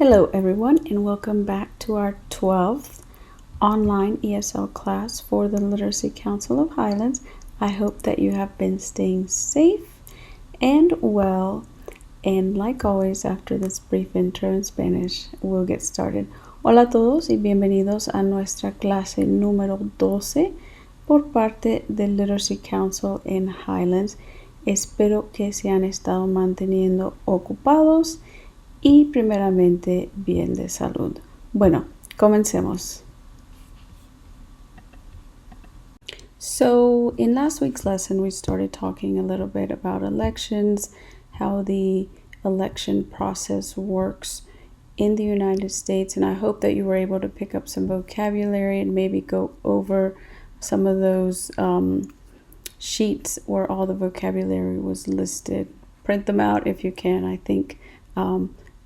Hello everyone and welcome back to our 12th online ESL class for the Literacy Council of Highlands. I hope that you have been staying safe and well, and like always, after this brief intro in Spanish, we'll get started. Hola a todos y bienvenidos a nuestra clase número 12 por parte del Literacy Council in Highlands. Espero que se han estado manteniendo ocupados y primeramente bien de salud. Bueno, comencemos. So in last week's lesson, we started talking a little bit about elections, how the election process works in the United States, and I hope that you were able to pick up some vocabulary and maybe go over some of those sheets where all the vocabulary was listed. Print them out if you can. I think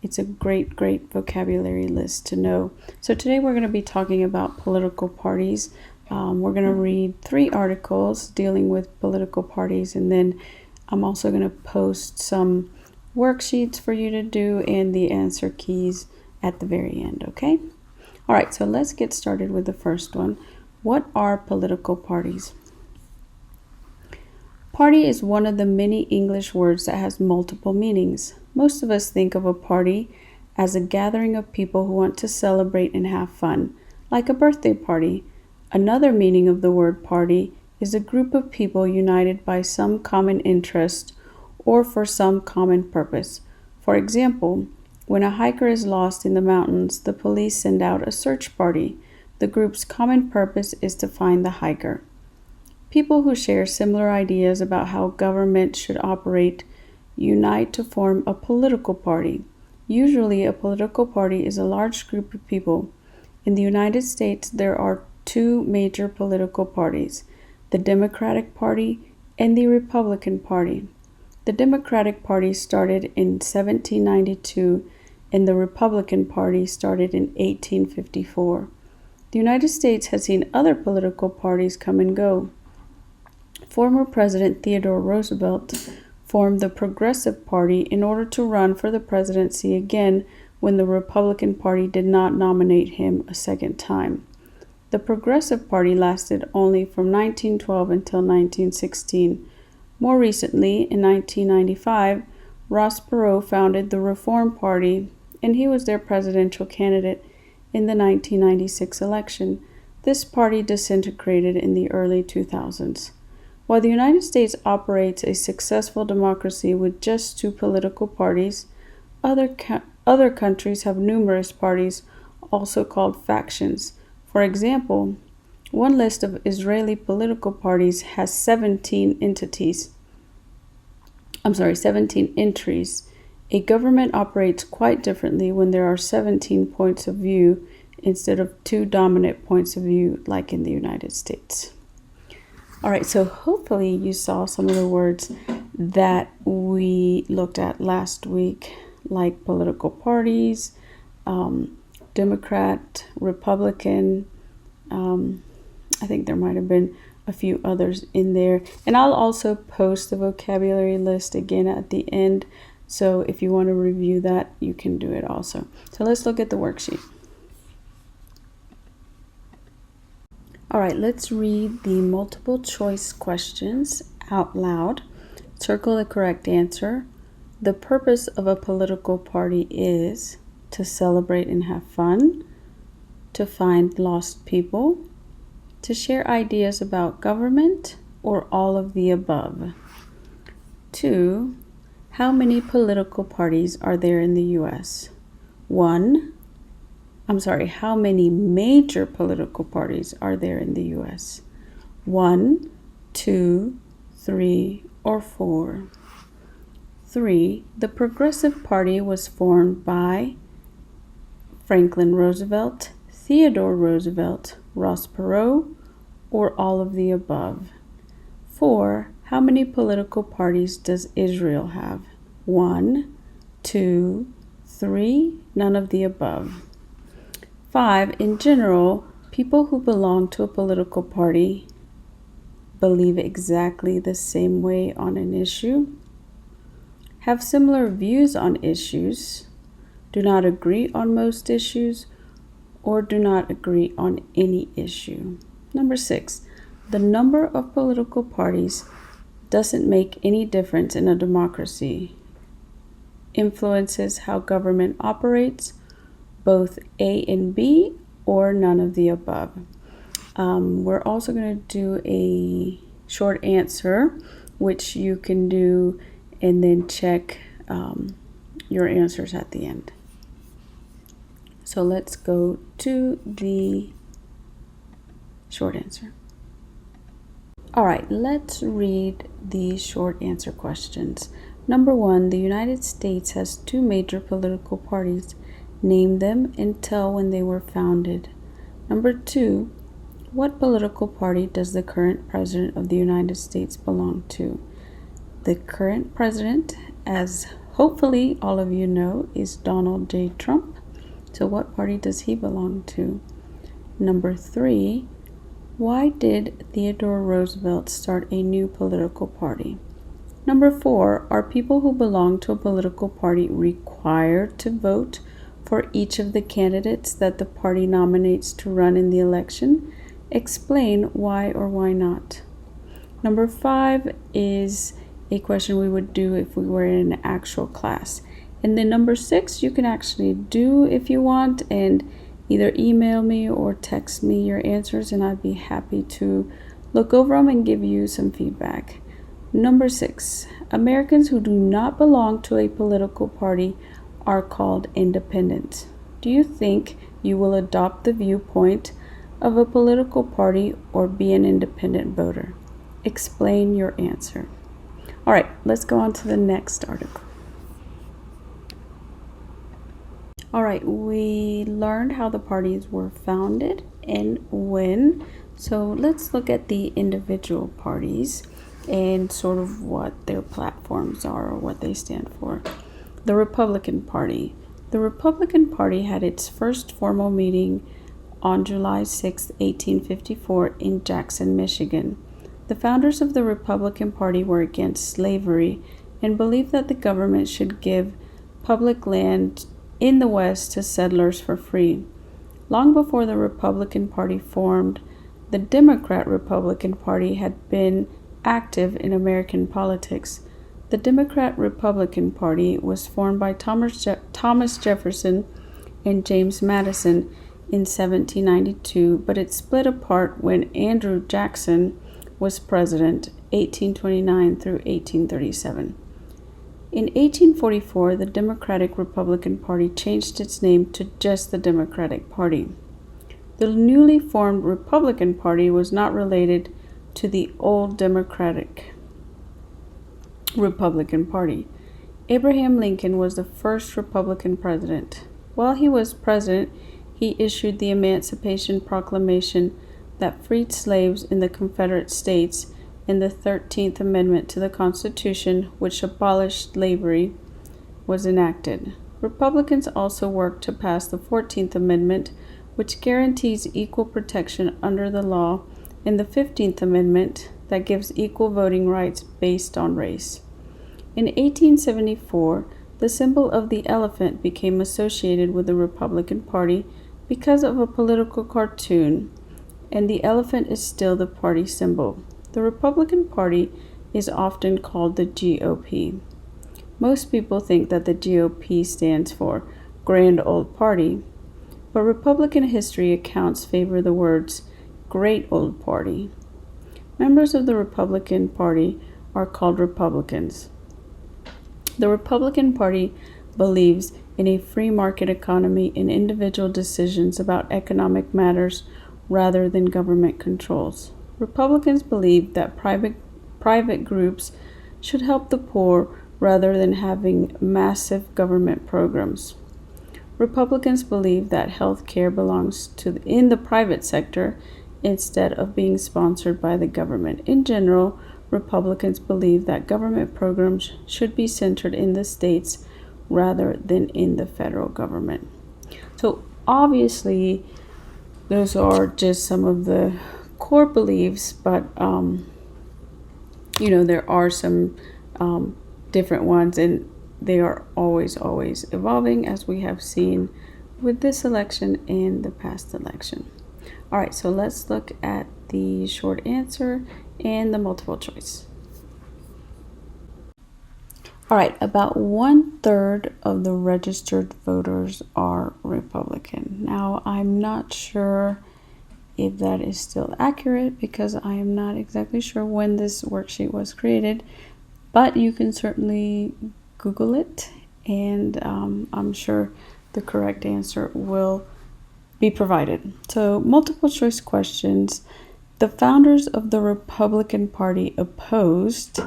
it's a great vocabulary list to know. So today we're going to be talking about political parties. We're going to read 3 articles dealing with political parties, and then I'm also going to post some worksheets for you to do and the answer keys at the very end, okay? All right, so let's get started with the first one. What are political parties? Party is one of the many English words that has multiple meanings. Most of us think of a party as a gathering of people who want to celebrate and have fun, like a birthday party. Another meaning of the word party is a group of people united by some common interest or for some common purpose. For example, when a hiker is lost in the mountains, the police send out a search party. The group's common purpose is to find the hiker. People who share similar ideas about how government should operate unite to form a political party. Usually, a political party is a large group of people. In the United States, there are 2 major political parties, the Democratic Party and the Republican Party. The Democratic Party started in 1792 and the Republican Party started in 1854. The United States has seen other political parties come and go. Former President Theodore Roosevelt formed the Progressive Party in order to run for the presidency again when the Republican Party did not nominate him a second time. The Progressive Party lasted only from 1912 until 1916. More recently, in 1995, Ross Perot founded the Reform Party, and he was their presidential candidate in the 1996 election. This party disintegrated in the early 2000s. While the United States operates a successful democracy with just 2 political parties, other countries have numerous parties, also called factions. For example, one list of Israeli political parties has 17 entries. A government operates quite differently when there are 17 points of view instead of 2 dominant points of view like in the United States. All right, so hopefully you saw some of the words that we looked at last week, like political parties, Democrat, Republican. I think there might have been a few others in there. And I'll also post the vocabulary list again at the end. So if you want to review that, you can do it also. So let's look at the worksheet. All right, let's read the multiple choice questions out loud. Circle the correct answer. The purpose of a political party is to celebrate and have fun, to find lost people, to share ideas about government, or all of the above. 2. How many political parties are there in the U.S.? How many major political parties are there in the U.S.? 1, 2, 3, or 4. 3. The Progressive Party was formed by Franklin Roosevelt, Theodore Roosevelt, Ross Perot, or all of the above. 4. How many political parties does Israel have? 1, 2, 3, none of the above. 5. In general, people who belong to a political party believe exactly the same way on an issue, have similar views on issues, do not agree on most issues, or do not agree on any issue. Number 6, the number of political parties doesn't make any difference in a democracy. Influences how government operates, both A and B, or none of the above. We're also going to do a short answer, which you can do and then check your answers at the end. So let's go to the short answer. All right, let's read the short answer questions. Number 1, the United States has 2 major political parties. Name them and tell when they were founded. Number 2, what political party does the current president of the United States belong to? The current president, as hopefully all of you know, is Donald J. Trump. So what party does he belong to? Number 3, why did Theodore Roosevelt start a new political party? Number 4, are people who belong to a political party required to vote for each of the candidates that the party nominates to run in the election? Explain why or why not. Number 5 is a question we would do if we were in an actual class. And then number 6, you can actually do if you want, and either email me or text me your answers, and I'd be happy to look over them and give you some feedback. Number 6, Americans who do not belong to a political party are called independent. Do you think you will adopt the viewpoint of a political party or be an independent voter? Explain your answer. All right, let's go on to the next article. All right, we learned how the parties were founded and when. So let's look at the individual parties and sort of what their platforms are or what they stand for. The Republican Party. The Republican Party had its first formal meeting on July 6, 1854 in Jackson, Michigan. The founders of the Republican Party were against slavery and believed that the government should give public land in the West to settlers for free. Long before the Republican Party formed, the Democrat-Republican Party had been active in American politics. The Democrat-Republican Party was formed by Thomas Jefferson and James Madison in 1792, but it split apart when Andrew Jackson was president, 1829 through 1837. In 1844, the Democratic-Republican Party changed its name to just the Democratic Party. The newly formed Republican Party was not related to the old Democratic-Republican Party. Abraham Lincoln was the first Republican president. While he was president, he issued the Emancipation Proclamation that freed slaves in the Confederate States, and the 13th Amendment to the Constitution, which abolished slavery, was enacted. Republicans also worked to pass the 14th Amendment, which guarantees equal protection under the law, and the 15th Amendment that gives equal voting rights based on race. In 1874, the symbol of the elephant became associated with the Republican Party because of a political cartoon, and the elephant is still the party symbol. The Republican Party is often called the GOP. Most people think that the GOP stands for Grand Old Party, but Republican history accounts favor the words Great Old Party. Members of the Republican Party are called Republicans. The Republican Party believes in a free market economy and individual decisions about economic matters rather than government controls. Republicans believe that private groups should help the poor rather than having massive government programs. Republicans believe that health care belongs in the private sector instead of being sponsored by the government. In general, Republicans believe that government programs should be centered in the states rather than in the federal government. So obviously, those are just some of the core beliefs, but there are some different ones, and they are always evolving, as we have seen with this election and the past election. All right, so let's look at the short answer and the multiple choice. All right, about 1/3 of the registered voters are Republican. Now, I'm not sure if that is still accurate because I am not exactly sure when this worksheet was created, but you can certainly Google it, and I'm sure the correct answer will be provided. So, multiple choice questions. The founders of the Republican Party opposed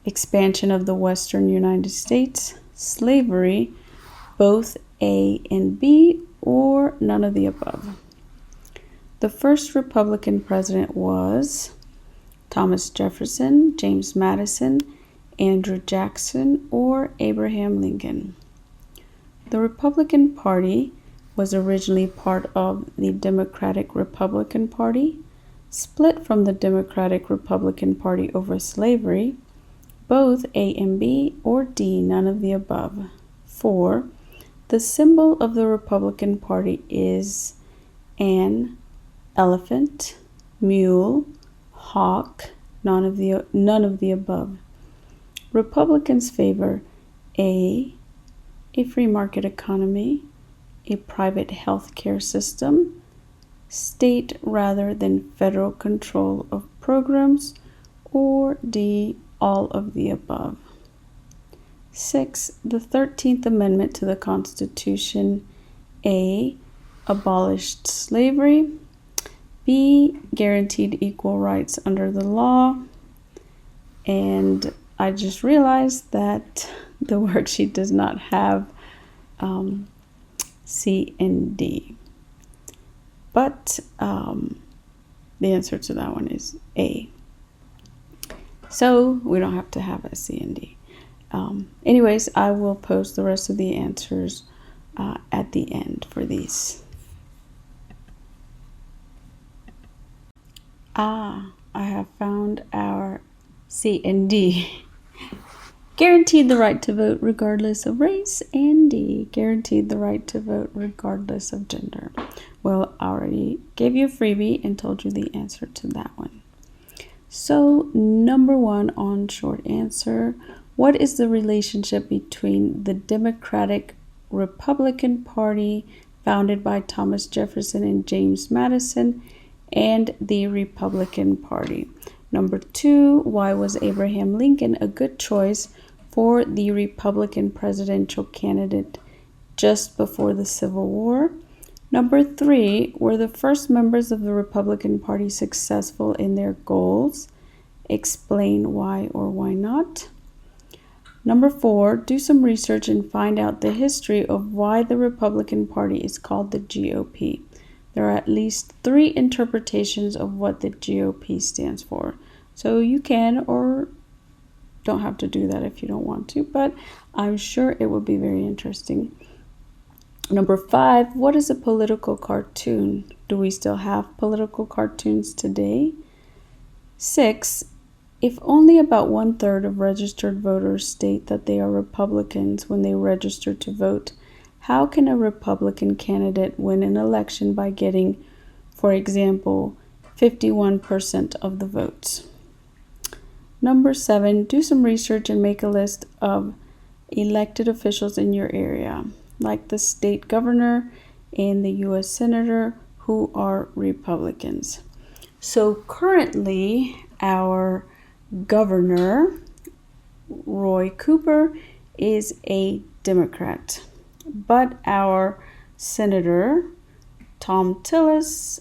expansion of the Western United States, slavery, both A and B, or none of the above. The first Republican president was Thomas Jefferson, James Madison, Andrew Jackson, or Abraham Lincoln. The Republican Party was originally part of the Democratic Republican Party, split from the Democratic Republican Party over slavery, both A and B, or D, none of the above. 4. The symbol of the Republican Party is an elephant, mule, hawk, none of the above. Republicans favor a free market economy, a private health care system, state rather than federal control of programs, or D, all of the above. 6. The 13th Amendment to the Constitution. A. Abolished slavery. B. Guaranteed equal rights under the law. And I just realized that the worksheet does not have C and D. But the answer to that one is A. So we don't have to have a C and D. Anyways, I will post the rest of the answers at the end for these. I have found our C and D. Guaranteed the right to vote regardless of race, and D, guaranteed the right to vote regardless of gender. Well, I already gave you a freebie and told you the answer to that one. So, number 1 on short answer, what is the relationship between the Democratic Republican Party, founded by Thomas Jefferson and James Madison, and the Republican Party? Number 2, why was Abraham Lincoln a good choice for the Republican presidential candidate just before the Civil War? Number 3, were the first members of the Republican Party successful in their goals? Explain why or why not. Number 4, do some research and find out the history of why the Republican Party is called the GOP. There are at least 3 interpretations of what the GOP stands for. So you can or don't have to do that if you don't want to, but I'm sure it would be very interesting. Number 5, what is a political cartoon? Do we still have political cartoons today? 6, if only about 1/3 of registered voters state that they are Republicans when they register to vote, how can a Republican candidate win an election by getting, for example, 51% of the votes? Number 7, do some research and make a list of elected officials in your area, like the state governor and the U.S. senator, who are Republicans. So currently, our governor, Roy Cooper, is a Democrat, but our senators, Tom Tillis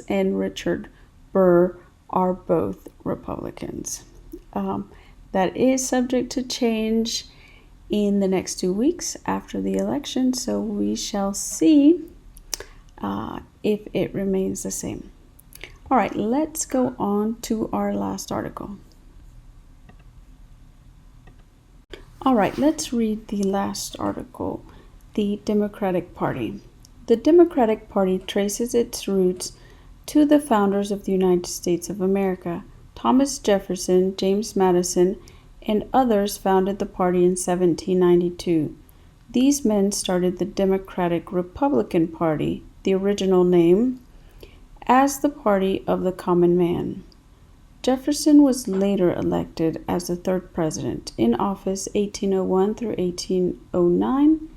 and Richard Burr, are both Republicans. That is subject to change in the next 2 weeks after the election, so we shall see if it remains the same. All right, let's go on to our last article. All right, let's read the last article, the Democratic Party. The Democratic Party traces its roots to the founders of the United States of America, Thomas Jefferson, James Madison, and others founded the party in 1792. These men started the Democratic Republican Party, the original name, as the party of the common man. Jefferson was later elected as the third president, in office 1801 through 1809,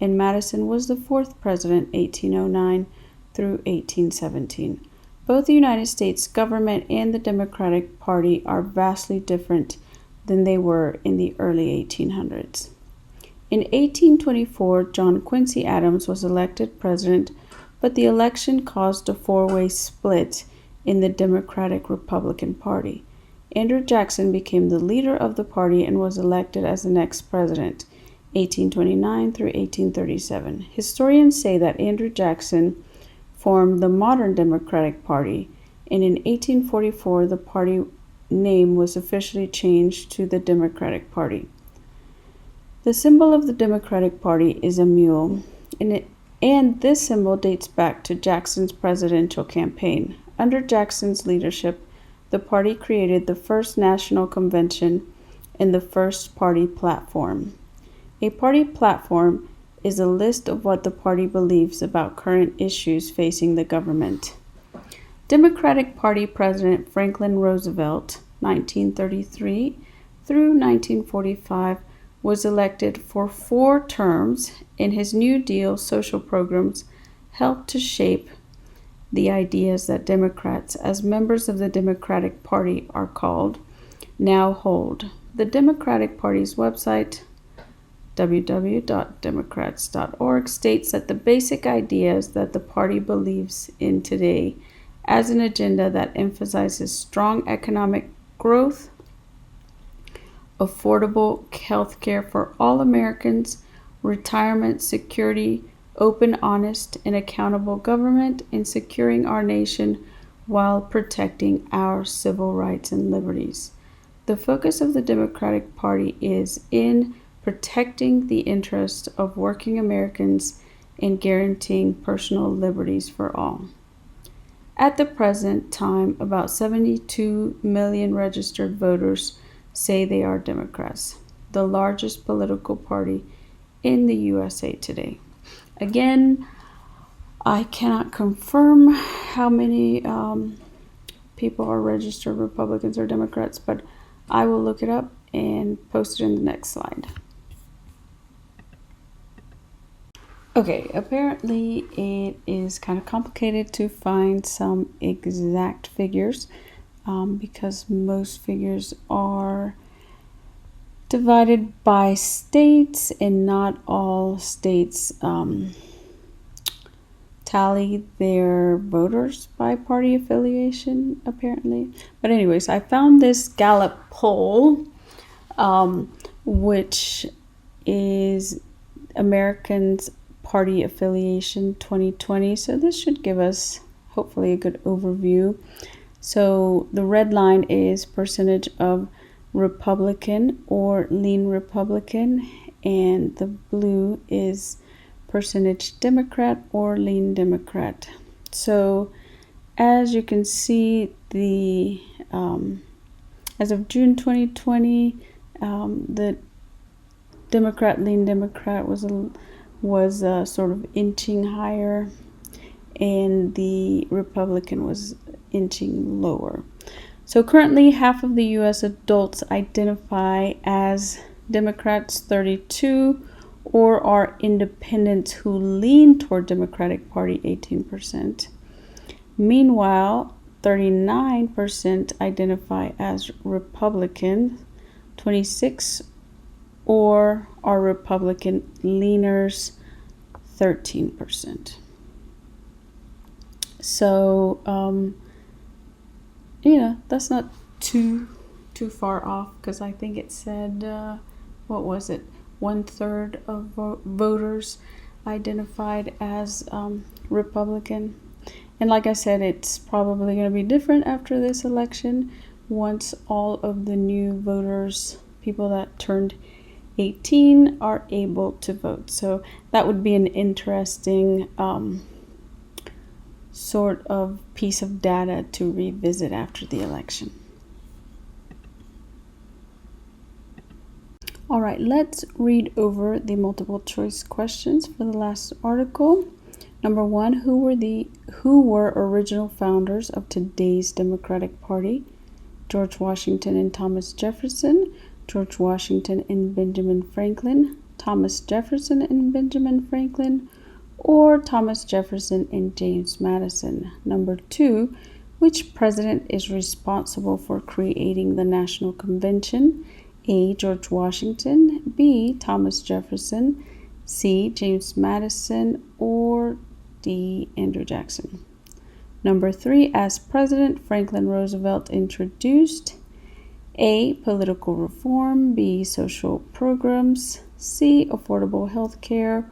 and Madison was the fourth president, 1809 through 1817. Both the United States government and the Democratic Party are vastly different than they were in the early 1800s. In 1824, John Quincy Adams was elected president, but the election caused a four-way split in the Democratic-Republican Party. Andrew Jackson became the leader of the party and was elected as the next president, 1829 through 1837. Historians say that Andrew Jackson formed the modern Democratic Party, and in 1844 the party name was officially changed to the Democratic Party. The symbol of the Democratic Party is a mule, and this symbol dates back to Jackson's presidential campaign. Under Jackson's leadership, the party created the first national convention and the first party platform. A party platform is a list of what the party believes about current issues facing the government. Democratic Party President Franklin Roosevelt, 1933 through 1945, was elected for 4 terms, and his New Deal social programs helped to shape the ideas that Democrats, as members of the Democratic Party are called, now hold. The Democratic Party's website, www.democrats.org, states that the basic ideas that the party believes in today as an agenda that emphasizes strong economic growth, affordable health care for all Americans, retirement security, open, honest, and accountable government, and securing our nation while protecting our civil rights and liberties. The focus of the Democratic Party is in protecting the interests of working Americans and guaranteeing personal liberties for all. At the present time, about 72 million registered voters say they are Democrats, the largest political party in the USA today. Again, I cannot confirm how many people are registered Republicans or Democrats, but I will look it up and post it in the next slide. Okay, apparently it is kind of complicated to find some exact figures because most figures are divided by states, and not all states tally their voters by party affiliation, apparently. But anyways, I found this Gallup poll, which is Americans' Party Affiliation 2020. So this should give us hopefully a good overview. So the red line is percentage of Republican or lean Republican, and the blue is percentage Democrat or lean Democrat. So as you can see, the as of June 2020, the lean Democrat was sort of inching higher, and the Republican was inching lower. So currently, half of the U.S. adults identify as Democrats, 32, or are independents who lean toward Democratic Party, 18%. Meanwhile, 39% identify as Republican, 26, or are Republican leaners, 13%. So, that's not too far off, because I think it said, 1/3 of voters identified as Republican. And like I said, it's probably going to be different after this election once all of the new voters, people that turned 18, are able to vote. So that would be an interesting sort of piece of data to revisit after the election. All right, let's read over the multiple choice questions for the last article. Number 1, who were original founders of today's Democratic Party? George Washington and Thomas Jefferson, George Washington and Benjamin Franklin, Thomas Jefferson and Benjamin Franklin, or Thomas Jefferson and James Madison. Number 2, which president is responsible for creating the National Convention? A. George Washington, B. Thomas Jefferson, C. James Madison, or D. Andrew Jackson. Number 3, as president, Franklin Roosevelt introduced A. Political reform, B. Social programs, C. Affordable health care,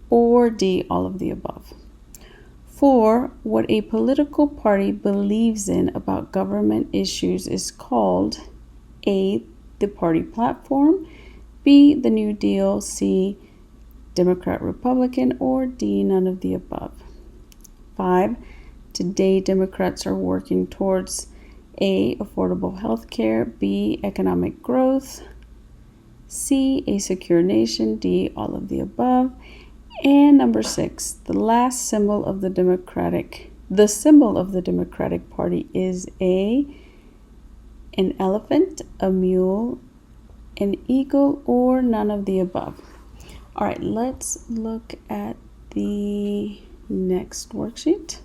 or D. All of the above. 4, what a political party believes in about government issues is called A. the party platform, B. the New Deal, C. Democrat, Republican, or D. none of the above. 5, today Democrats are working towards A. affordable health care, B. economic growth, C. a secure nation, D. all of the above. And number 6, the symbol of the Democratic Party is A. an elephant, a mule, an eagle, or none of the above. All right, let's look at the next worksheet.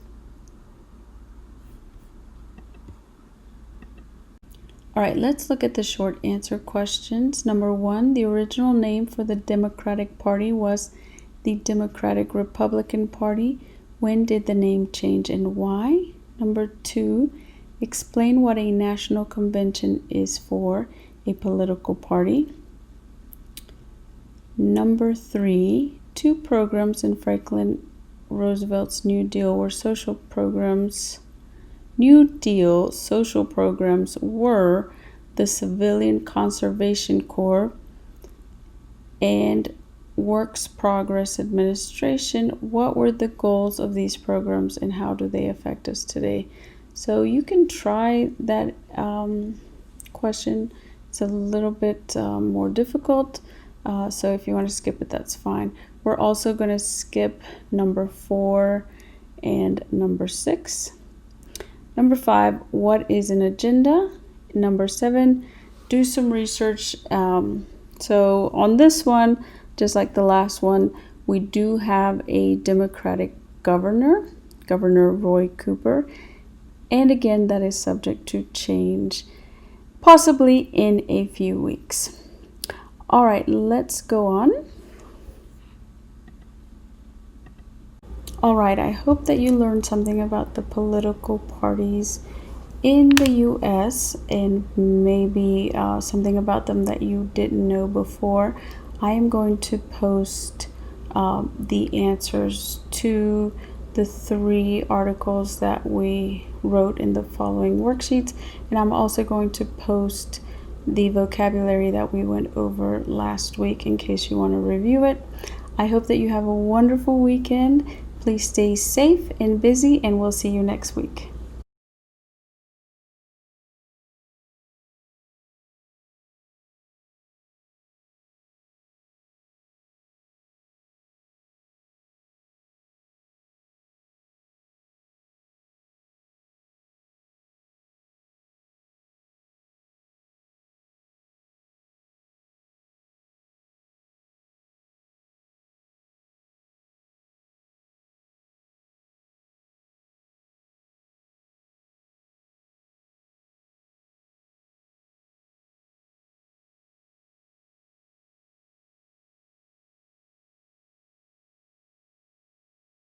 All right, let's look at the short answer questions. Number 1, the original name for the Democratic Party was the Democratic Republican Party. When did the name change and why? Number 2, explain what a national convention is for a political party. Number 3, 2 programs in Franklin Roosevelt's New Deal social programs were the Civilian Conservation Corps and Works Progress Administration. What were the goals of these programs and how do they affect us today? So you can try that question. It's a little bit more difficult. So if you want to skip it, that's fine. We're also going to skip number 4 and number 6. Number 5, what is an agenda? Number 7, do some research. So on this one, just like the last one, we do have a Democratic governor, Governor Roy Cooper. And again, that is subject to change, possibly in a few weeks. All right, let's go on. All right, I hope that you learned something about the political parties in the U.S. and maybe something about them that you didn't know before. I am going to post the answers to the 3 articles that we wrote in the following worksheets, and I'm also going to post the vocabulary that we went over last week in case you want to review it. I hope that you have a wonderful weekend. Please stay safe and busy, and we'll see you next week.